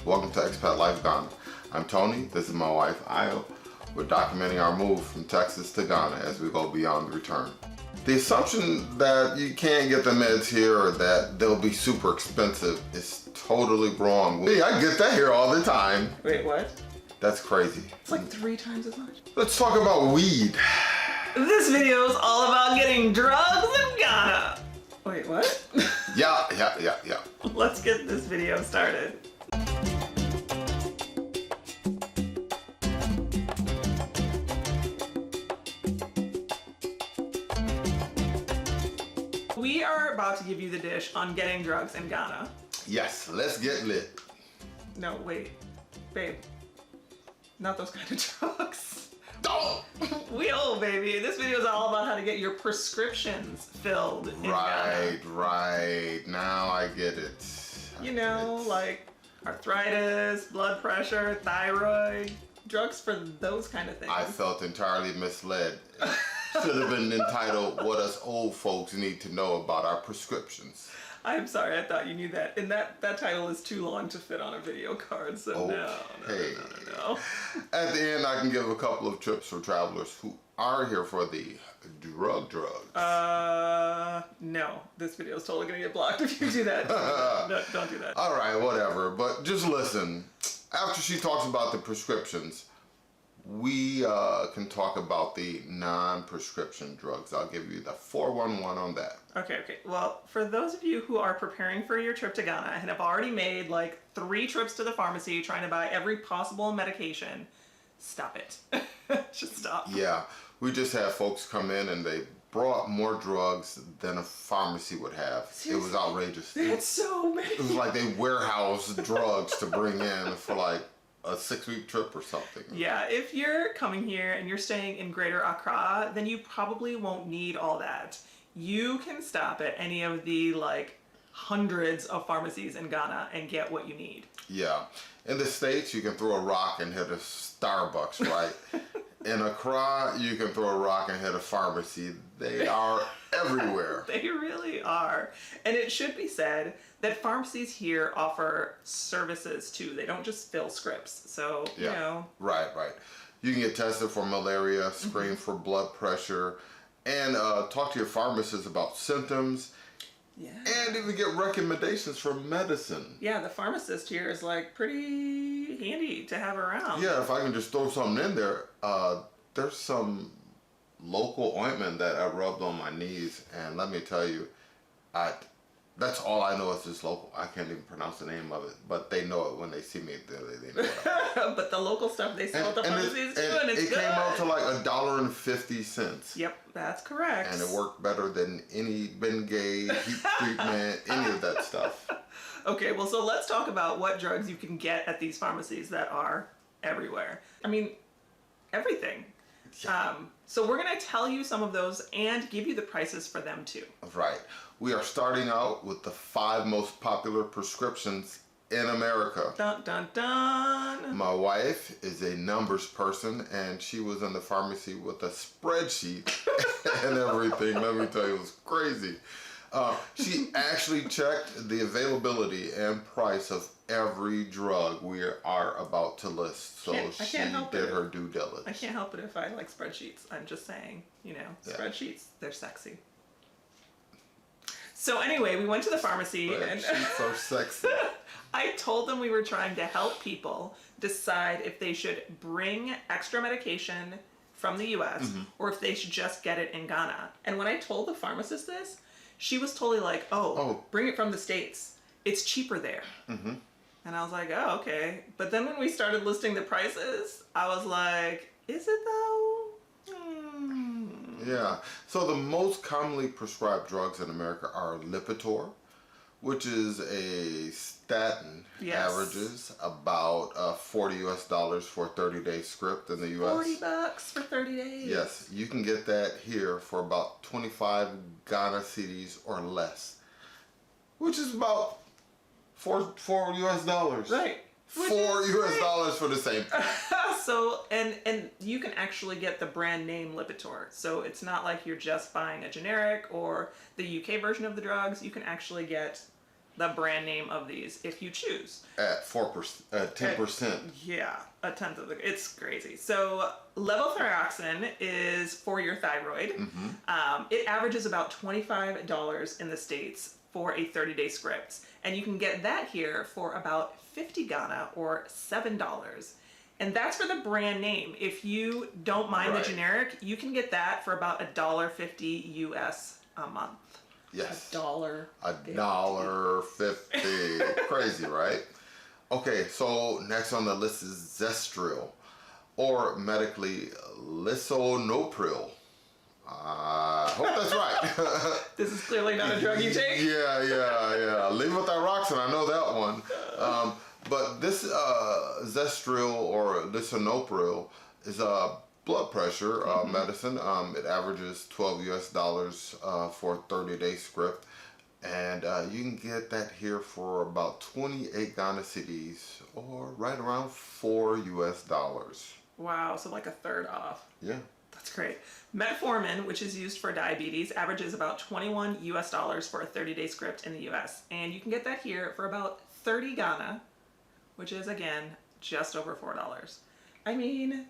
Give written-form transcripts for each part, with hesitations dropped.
Welcome to Expat Life Ghana. I'm Tony, this is my wife Io. We're documenting our move from Texas to Ghana as we go beyond the return. The assumption that you can't get the meds here or that they'll be super expensive is totally wrong. Hey, I get that here all the time. Wait, what? That's crazy. It's like 3 times as much. Let's talk about weed. This video is all about getting drugs in Ghana. Wait, what? Yeah. Let's get this video started. We are about to give you the dish on getting drugs in Ghana. Yes, let's get lit. No, wait. Babe. Not those kind of drugs. Oh! Wheel, baby. This video is all about how to get your prescriptions filled in Ghana. Right. Now I get it. You know, like arthritis, blood pressure, thyroid, drugs for those kind of things. I felt entirely misled. Should have been entitled, What Us Old Folks Need to Know About Our Prescriptions. I'm sorry, I thought you knew that. And that title is too long to fit on a video card, so Okay. no. At the end, I can give a couple of tips for travelers who are here for the drugs. No. This video is totally gonna get blocked if you do that. No, don't do that. All right, whatever. But just listen. After she talks about the prescriptions, we can talk about the non-prescription drugs. I'll give you the 411 on that. Okay. Well, for those of you who are preparing for your trip to Ghana and have already made like 3 trips to the pharmacy trying to buy every possible medication, stop it. Just stop. Yeah, we just had folks come in and they brought more drugs than a pharmacy would have. Seriously? It was outrageous. That's so many. It was like they warehoused drugs to bring in for like a 6-week trip or something. Yeah, if you're coming here and you're staying in Greater Accra, then you probably won't need all that. You can stop at any of the like hundreds of pharmacies in Ghana and get what you need. Yeah. In the States, you can throw a rock and hit a Starbucks, right? In Accra, you can throw a rock and hit a pharmacy. They are everywhere. They really are. And it should be said that pharmacies here offer services too. They don't just fill scripts. So, Yeah. you know. Right. You can get tested for malaria, screened for blood pressure, and talk to your pharmacist about symptoms. Yeah. And even get recommendations for medicine. Yeah, the pharmacist here is like pretty handy to have around. Yeah, if I can just throw something in there, there's some local ointment that I rubbed on my knees, and let me tell you, that's all I know is just local. I can't even pronounce the name of it, but they know it when they see me. They know it. But the local stuff they sell at the pharmacies too, and it's it good. came out to like $1.50. Yep, that's correct. And it worked better than any Bengay, heat treatment, any of that stuff. Okay, well, so let's talk about what drugs you can get at these pharmacies that are everywhere. I mean, everything. Yeah. So we're going to tell you some of those and give you the prices for them too. Right. We are starting out with the 5 most popular prescriptions in America. Dun, dun, dun. My wife is a numbers person, and she was in the pharmacy with a spreadsheet and everything. Let me tell you, it was crazy. She actually checked the availability and price of every drug we are about to list. So she did her due diligence. I can't help it if I like spreadsheets. I'm just saying, you know, spreadsheets, they're sexy. So anyway, we went to the pharmacy and Spreadsheets are sexy. I told them we were trying to help people decide if they should bring extra medication from the US or if they should just get it in Ghana. And when I told the pharmacist this, she was totally like, oh, bring it from the States. It's cheaper there. And I was like, oh, okay. But then when we started listing the prices, I was like, is it though? Yeah. So the most commonly prescribed drugs in America are Lipitor, which is a statin, averages about $40 for a 30-day script in the U.S. $40 for 30 days. Yes, you can get that here for about 25 Ghana cedis or less, which is about $4 US. Right. $4 US for the same. So, and you can actually get the brand name Lipitor. So it's not like you're just buying a generic or the UK version of the drugs. You can actually get the brand name of these if you choose. At 4%, 10%. Yeah, a tenth of the. It's crazy. So levothyroxine is for your thyroid. It averages about $25 in the States for a 30-day script, and you can get that here for about 50 Ghana or $7. And that's for the brand name. If you don't mind the generic, you can get that for about $1.50 US a month. Yes. $1.50. Crazy, right? Okay, so next on the list is Zestril, or medically lisinopril. I hope that's right. This is clearly not a drug you take. Yeah. Levothyroxine, I know that one. But this Zestril or lisinopril is a blood pressure medicine. It averages $12 for a 30-day script. And you can get that here for about 28 Ghana cedis, or right around $4. Wow, so like a third off. Yeah. That's great. Metformin, which is used for diabetes, averages about $21 for a 30-day script in the US. And you can get that here for about 30 Ghana, which is, again, just over $4. I mean...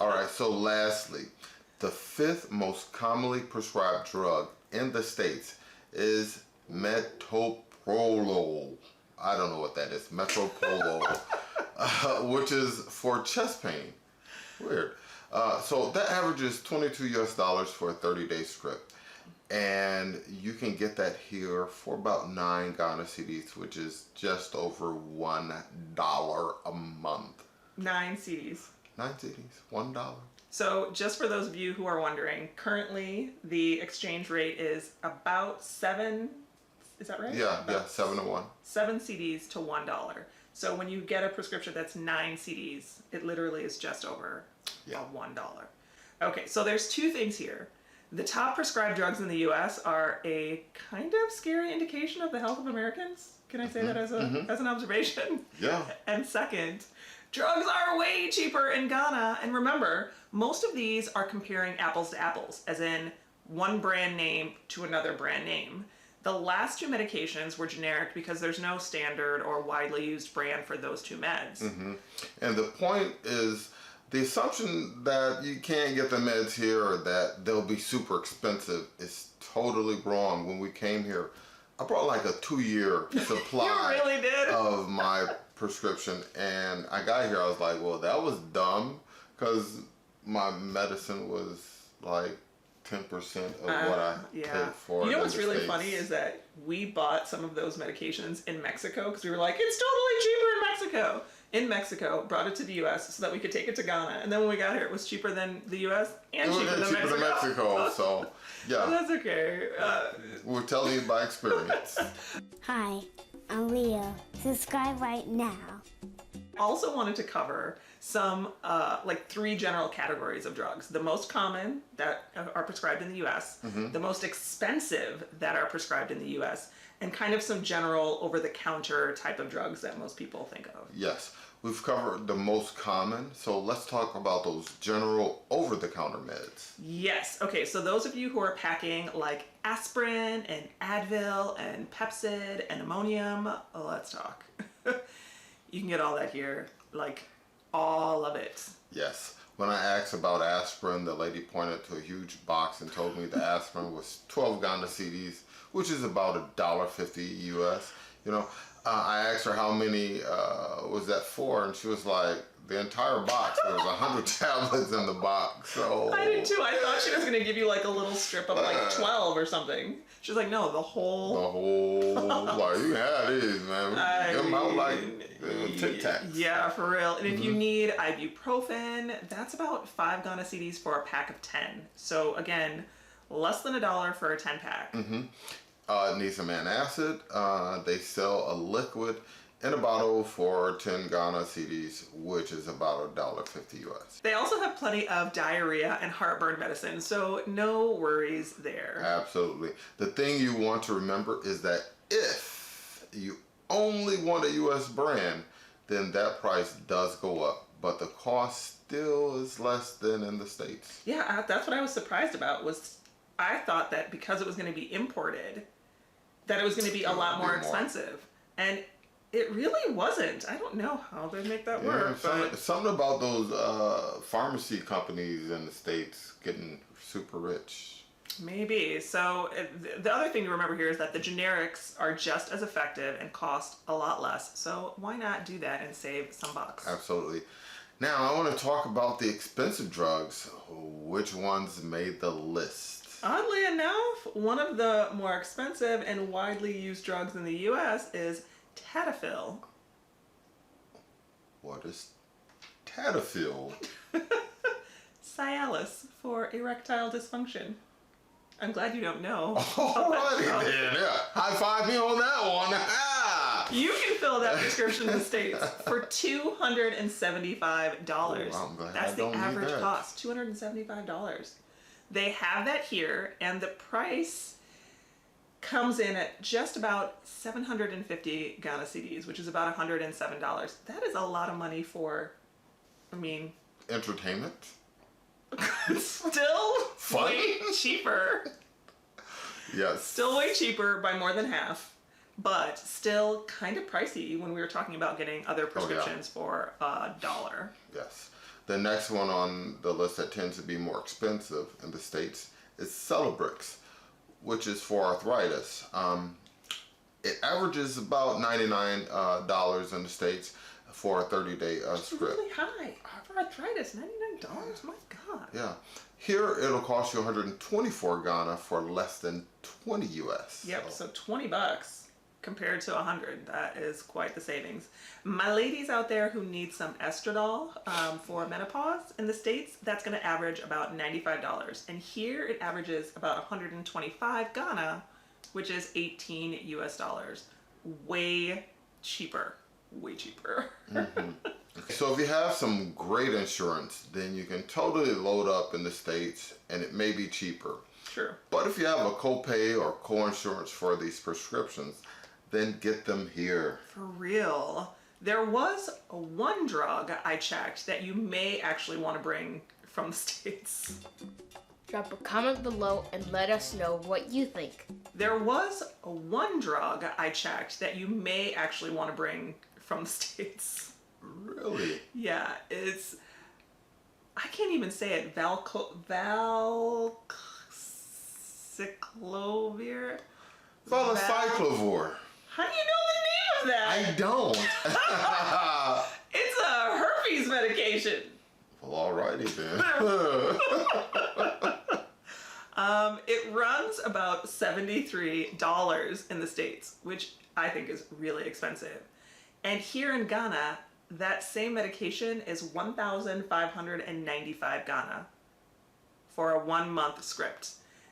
All right, so lastly, the fifth most commonly prescribed drug in the States is metoprolol. I don't know what that is. Metoprolol, which is for chest pain. Weird. So that averages $22 for a 30-day script. And you can get that here for about 9 Ghana cedis, which is just over $1 a month. 9 cedis. 9 cedis, $1. So just for those of you who are wondering, currently the exchange rate is about 7, is that right? Yeah, 7 to 1. 7 cedis to $1. So when you get a prescription that's 9 cedis, it literally is just over $1. Okay, so there's two things here. The top prescribed drugs in the US are a kind of scary indication of the health of Americans. Can I say that as an observation? Yeah. And second, drugs are way cheaper in Ghana. And remember, most of these are comparing apples to apples, as in one brand name to another brand name. The last two medications were generic because there's no standard or widely used brand for those two meds. And the point is, the assumption that you can't get the meds here or that they'll be super expensive is totally wrong. When we came here, I brought like a 2-year supply You really did? of my prescription, and I got here, I was like, well, that was dumb, because my medicine was like 10% of what I paid for. You know in what's the really States. funny is that we bought some of those medications in Mexico because we were like, it's totally cheaper in Mexico. In Mexico, brought it to the U.S. so that we could take it to Ghana, and then when we got here, it was cheaper than the U.S. and cheaper than Mexico. So yeah, That's okay. we're telling you by experience. Hi, I'm Leo. Subscribe right now. Also wanted to cover some like 3 general categories of drugs. The most common that are prescribed in the US, the most expensive that are prescribed in the US, and kind of some general over-the-counter type of drugs that most people think of. Yes, we've covered the most common, so let's talk about those general over-the-counter meds. Yes, okay, so those of you who are packing like aspirin and Advil and Pepcid and Imodium, let's talk. You can get all that here, like all of it. Yes. When I asked about aspirin, the lady pointed to a huge box and told me the aspirin was 12 Ghana cedis, which is about $1.50 US. You know, I asked her how many was that for, and she was like, the entire box. There was 100 tablets in the box. So I did too. I thought she was gonna give you like a little strip of like 12 or something. She was like, no, the whole. Like, you can have these, man. Give them out like Tic Tacs. Yeah, for real. And if you need ibuprofen, that's about 5 Ghana cedis for a pack of 10. So again, less than $1 for a 10-pack. It needs some antacid. They sell a liquid in a bottle for 10 Ghana cedis, which is about $1.50 US. They also have plenty of diarrhea and heartburn medicine, so no worries there. Absolutely. The thing you want to remember is that if you only want a US brand, then that price does go up, but the cost still is less than in the States. Yeah, that's what I was surprised about, was I thought that because it was going to be imported, that it was going to be a lot more expensive. And it really wasn't. I don't know how they make that work. But Something about those pharmacy companies in the States getting super rich. maybe. So the other thing to remember here is that the generics are just as effective and cost a lot less. So why not do that and save some bucks? Absolutely. Now, I want to talk about the expensive drugs. Which ones made the list? Oddly enough, one of the more expensive and widely used drugs in the U.S. is Tadalafil. What is Tadalafil? Cialis for erectile dysfunction. I'm glad you don't know. Alrighty then. Yeah. High five me on that one. Ah! You can fill that prescription in the States for $275. Oh, I'm glad That's I the don't need average that. cost, $275. They have that here, and the price comes in at just about 750 Ghana cedis, which is about $107. That is a lot of money for, I mean, Entertainment? still Fun? way cheaper. Yes. Still way cheaper by more than half, but still kind of pricey when we were talking about getting other prescriptions for $1. Yes. The next one on the list that tends to be more expensive in the States is Celebrix, which is for arthritis. It averages about $99 in the States for a 30-day It's script. really high for arthritis. $99. My God. Yeah. Here it'll cost you 124 Ghana for less than 20 US. Yep. So $20 compared to 100. That is quite the savings. My ladies out there who need some estradiol for menopause in the States, that's going to average about $95. And here it averages about 125 Ghana, which is 18 US dollars. Way cheaper. Way cheaper. So if you have some great insurance, then you can totally load up in the States and it may be cheaper. Sure. But if you have a copay or co-insurance for these prescriptions, then get them here. For real. There was one drug I checked that you may actually want to bring from the States. Drop a comment below and let us know what you think. There was one drug I checked that you may actually want to bring from the States. Really? Yeah, it's, I can't even say it, Valcyclovir? Valacyclovir. How do you know the name of that? I don't. It's a herpes medication. Well, alrighty then. It runs about $73 in the States, which I think is really expensive. And here in Ghana, that same medication is 1,595 Ghana for a 1-month script.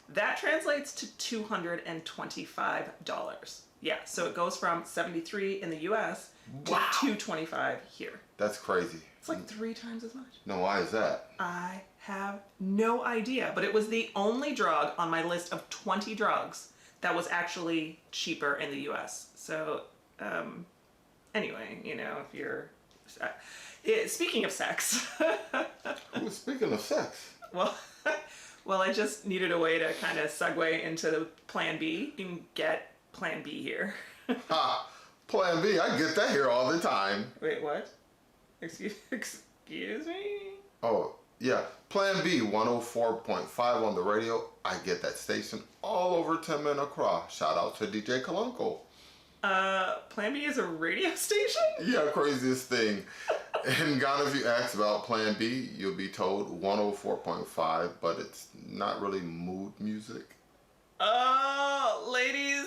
That translates to $225. Yeah, so it goes from 73 in the US to 225 here. That's crazy. It's like 3 times as much. No, why is that? I have no idea, but it was the only drug on my list of 20 drugs that was actually cheaper in the US. So, anyway, you know, if you're... speaking of sex... Ooh, speaking of sex. Well, I just needed a way to kind of segue into Plan B. You can get Plan B here. Ha! Plan B, I get that here all the time. Wait, what? Excuse me? Oh, yeah. Plan B, 104.5 on the radio. I get that station all over 10 Minute Accra. Shout out to DJ Kalunko. Plan B is a radio station? Yeah, craziest thing. In Ghana, if you ask about Plan B, you'll be told 104.5, but it's not really mood music. Ladies,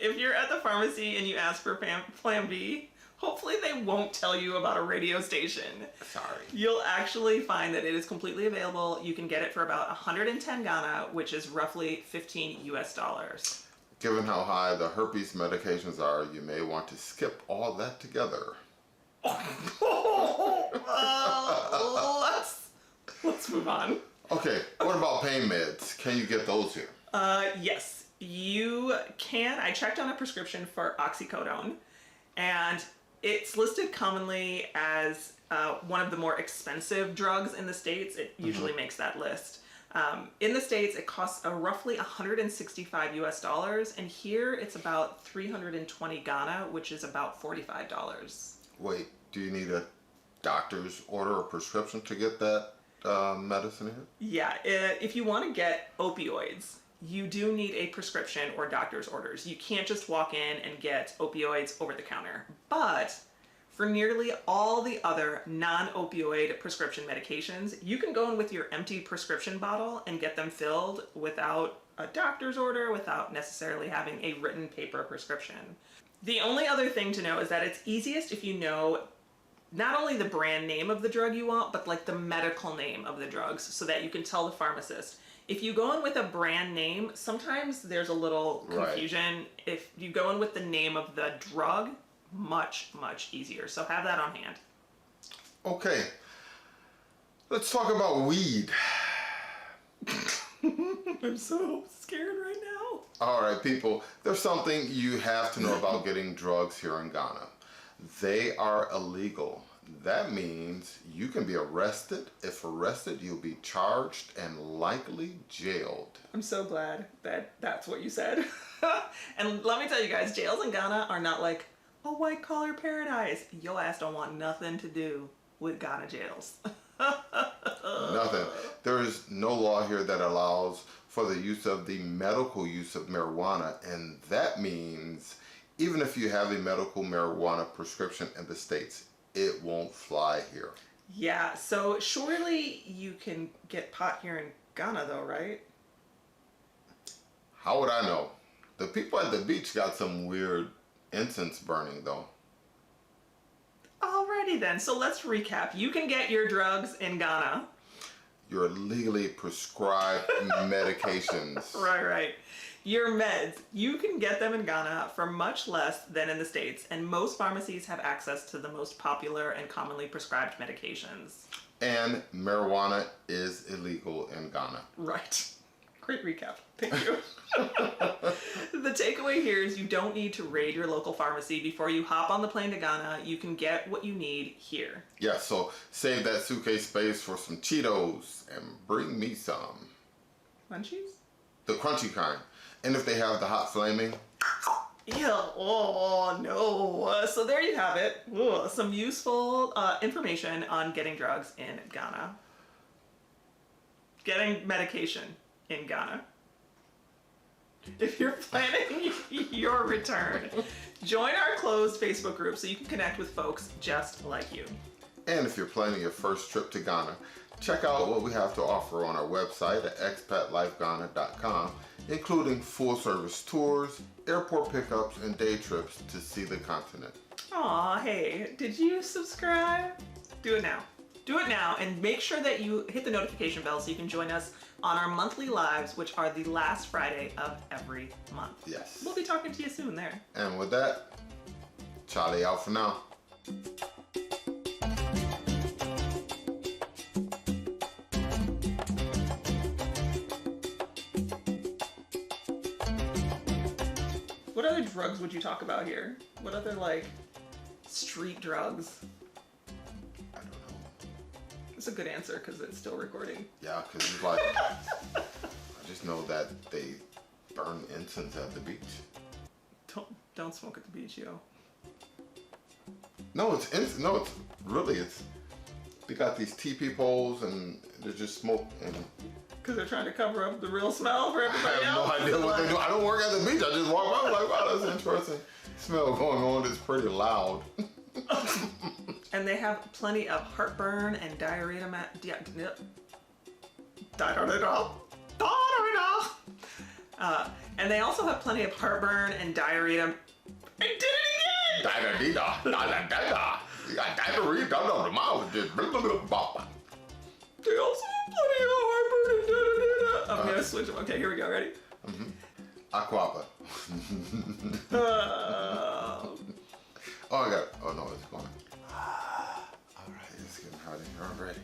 if you're at the pharmacy and you ask for Plan B, hopefully they won't tell you about a radio station. Sorry. You'll actually find that it is completely available. You can get it for about 110 Ghana, which is roughly 15 US dollars. Given how high the herpes medications are, you may want to skip all that together. Let's move on. Okay, what about pain meds? Can you get those here? Yes, you can. I checked on a prescription for oxycodone, and it's listed commonly as one of the more expensive drugs in the States. It usually makes that list. In the States, it costs roughly 165 US dollars, and here it's about 320 Ghana, which is about $45. Wait, do you need a doctor's order or prescription to get that medicine here? Yeah, if you want to get opioids, you do need a prescription or doctor's orders. You can't just walk in and get opioids over the counter. But for nearly all the other non-opioid prescription medications, you can go in with your empty prescription bottle and get them filled without a doctor's order, without necessarily having a written paper prescription. The only other thing to know is that it's easiest if you know not only the brand name of the drug you want, but like the medical name of the drugs, so that you can tell the pharmacist. If you go in with a brand name, sometimes there's a little confusion. Right. If you go in with the name of the drug, much easier. So have that on hand. Okay, let's talk about weed. I'm so scared right now. All right, people, there's something you have to know about getting drugs here in Ghana. They are illegal. That means you can be arrested. If arrested, you'll be charged and likely jailed. I'm so glad that that's what you said. And let me tell you guys, jails in Ghana are not like a white collar paradise. Your ass don't want nothing to do with Ghana jails. Nothing. There is no law here that allows for the use of the medical use of marijuana, and that means even if you have a medical marijuana prescription in the States, it won't fly here. Yeah, so surely you can get pot here in Ghana though, right? How would I know? The people at the beach got some weird incense burning though. Alrighty then, so let's recap. You can get your drugs in Ghana. Your legally prescribed medications. Right. Your meds, you can get them in Ghana for much less than in the States, and most pharmacies have access to the most popular and commonly prescribed medications. And marijuana is illegal in Ghana. Right. Great recap. Thank you. The takeaway here is you don't need to raid your local pharmacy before you hop on the plane to Ghana. You can get what you need here. Yeah, so save that suitcase space for some Cheetos and bring me some. Munchies? The crunchy kind. And if they have the hot flaming. Ew, oh no. So there you have it. Ooh, some useful information on getting drugs in Ghana. Getting medication in Ghana. If you're planning your return, join our closed Facebook group so you can connect with folks just like you. And if you're planning your first trip to Ghana, check out what we have to offer on our website at expatlifeghana.com, including full-service tours, airport pickups, and day trips to see the continent. Aw, hey, did you subscribe? Do it now. Do it now, and make sure that you hit the notification bell so you can join us on our monthly lives, which are the last Friday of every month. Yes. We'll be talking to you soon there. And with that, Charlie out for now. What other drugs would you talk about here? What other, like, street drugs? I don't know. It's a good answer because it's still recording. Yeah, because it's like, I just know that they burn incense at the beach. Don't smoke at the beach, yo. No, it's they got these teepee poles and they're just smoke and. Because they're trying to cover up the real smell for everybody I have else. no idea what they do. I don't work at the beach. I just walk by like, wow, that's interesting smell going on. It's pretty loud. And they have plenty of heartburn and diarrhea. And they also have plenty of heartburn and diarrhea. I did it again! You got diarrhea down the mouth. Just blah, blah, blah, blah. They also have plenty of heartburn and da-da-da-da. I'm gonna switch them. Okay, here we go. Ready? Aquapa. Oh, I got it. Oh, no, it's going. All right, it's getting hot in here already.